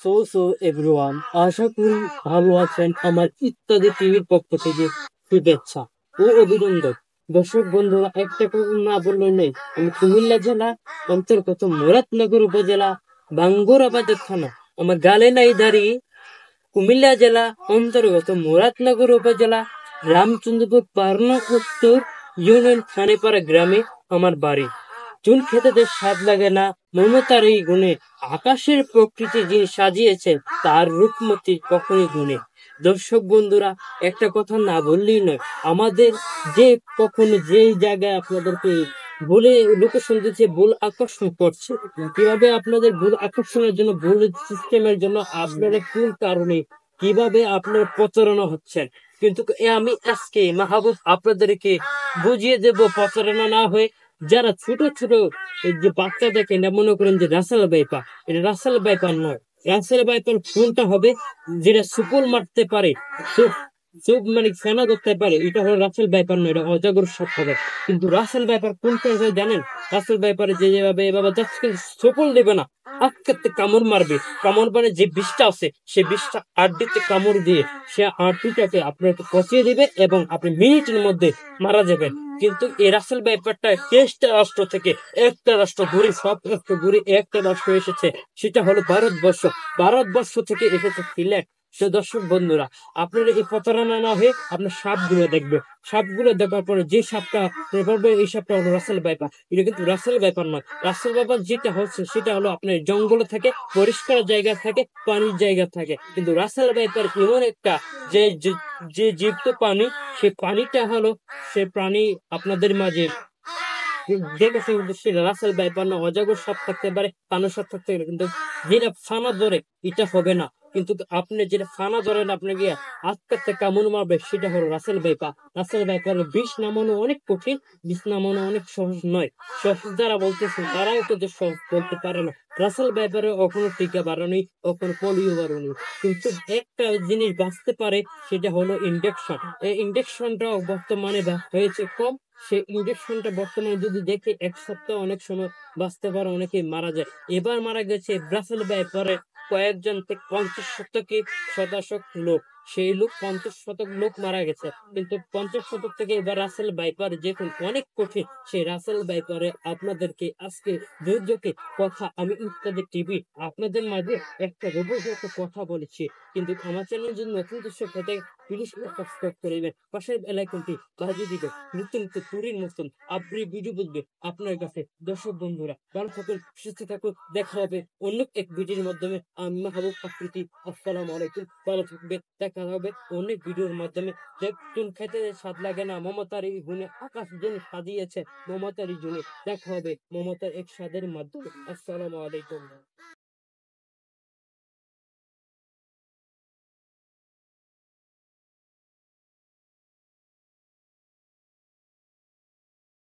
So everyone, আশা করি ভালো আছেন। আমার ইত্যাদি টিভির পক্ষ থেকে শুভেচ্ছা ও অভিনন্দন। দর্শক বন্ধুরা, একটা কথা না বললে নেই, আমি কুমিল্লা জেলা অন্তর্গত মুরাদনগর উপজেলা বাঙ্গুরা বাজার থানা, আমার গালে নাই দাড়ি, কুমিল্লা জেলা অন্তর্গত মুরাদনগর উপজেলা রামচন্দ্রপুর পারনা উত্তর ইউনিয়ন খানেপাড়া গ্রামে আমার বাড়ি। চুন খেতে যে স্বাদ লাগে না, মমতার এই গুণে আকাশের প্রকৃতি যিনি সাজিয়েছে তার রূপমতি কখনই গুণে। দর্শক বন্ধুরা, একটা কথা না বললেই নয়, আমাদের যে কখনো যেই জায়গায় আপনাদেরকে বলে লোকেশন দিচ্ছে, ভুল আকর্ষণ করছে, কিভাবে আপনাদের ভুল আকর্ষণের জন্য, ভুল সিস্টেমের জন্য আপনারা কোন কারণে কিভাবে আপনার প্রতারণা হচ্ছেন। কিন্তু আমি আজকে মাহবুব আপনাদেরকে বুঝিয়ে দেব প্রতারণা না হয়ে। যারা ছোট ছোট এই যে বাচ্চা দেখেন, মনে করেন যে রাসেল ভাইপার, এটা রাসেল ভাইপার নয়। রাসেল ভাইপার কোনটা হবে, যেটা সুপুল মারতে পারে, চোখ মানে ফেনা করতে পারে, এটা হলো রাসেল ভাইপার নয়, এটা অজাগর সাপ হবে। কিন্তু রাসেল ভাইপার কোনটা জানেন? রাসেল ভাইপারে যে যেভাবে এভাবে যাচ্ছে, কিন্তু সুপুল দেবে না, আটকাতে কামড় মারবে। কামড় মানে যে বিষটা আছে, সে বিষটা আড্ডিতে কামড় দিয়ে সে আড্ডিটাকে আপনাকে পচিয়ে দিবে এবং আপনি মিনিটের মধ্যে মারা যাবেন। কিন্তু এই রাসেল ব্যাপারটা 23টা রাষ্ট্র থেকে একটা রাষ্ট্র ঘুরে, সব রাষ্ট্র ঘুরে একটা রাষ্ট্র এসেছে, সেটা হলো ভারতবর্ষ। ভারতবর্ষ থেকে এসেছে সিলেট। সে দর্শক বন্ধুরা, আপনারা এই প্রতারণা না হয়ে আপনার সাপগুলো দেখবে। সাপগুলো দেখার পরে যে সাপটা বলবে এই সাপটা হলো রাসেল ভাইপার, এটা কিন্তু রাসেল ভাইপার নয়। রাসেল ভাইপার যেটা হচ্ছে সেটা হলো আপনার জঙ্গলে থাকে, পরিষ্কার জায়গা থাকে, পানির জায়গা থাকে। কিন্তু রাসেল ভাইপার এমন একটা যে যে জীবিত পানি, সে পানিটা হলো, সে প্রাণী আপনাদের মাঝে দেখেছে, কিন্তু সেটা রাসেল ভাইপার না। অজাগর সাপ থাকতে পারে, কানো সাপ থাকতে পারে, কিন্তু যেটা ফানা ধরে এটা হবে না। কিন্তু আপনি যেটা ফানা ধরেন, আপনি গিয়ে আটকাতে কামড় মারবে, সেটা হলো রাসেল ভাইপার। রাসেল ভাইপারের বিষ নামানো অনেক কঠিন, বিষ নামানো অনেক সহজ নয়। সহজ যারা বলতেছে তারাও কিন্তু সহজ বলতে পারে না। রাসেল ভাইপারে কখনো টিকা বাড়ানি, কখনো পোলিও বাড়ানি, কিন্তু একটা জিনিস বাঁচতে পারে, সেটা হলো ইনজেকশন। এই ইনজেকশনটাও বর্তমানে হয়েছে কম। সেই ইনজেকশনটা বর্তমানে যদি দেখে, এক সপ্তাহ অনেক সময় বাঁচতে পারে, অনেকে মারা যায়। এবার মারা গেছে ব্রাসেল ব্যাপারে কয়েকজন থেকে 50 শতক লোক, সেই লোক 50 শতক লোক মারা গেছে। কিন্তু 50 শতক থেকে এবার রাসেল ভাইপার যেখন অনেক কঠিন, সেই রাসেল ভাইপারে আপনাদেরকে আজকে দুর্যোগে কথা আমি ইত্যাদি টিভি আপনাদের মাঝে একটা রোবট কথা বলেছি। কিন্তু আমার চ্যানেল যদি নতুন দর্শক হতে, প্লিজ সাবস্ক্রাইব করিবেন, পাশের বেল আইকনটি বাজিয়ে দিবেন। নতুন নতুন তুরির মতন আপনি ভিডিও বুঝবে আপনার কাছে। দর্শক বন্ধুরা, ভালো থাকুন, সুস্থ থাকুন, দেখা হবে অন্য এক ভিডিওর মাধ্যমে। আমি মাহবুব আকৃতি, আসসালামু আলাইকুম। ভালো থাকবে, দেখা হবে অনেক ভিডিওর মাধ্যমে। দেখুন খেতে স্বাদ লাগে না, মমতার এই গুণে আকাশ যেন সাজিয়েছে, মমতার এই গুণে দেখা হবে মমতার এক স্বাদের মাধ্যমে। আসসালামু আলাইকুম।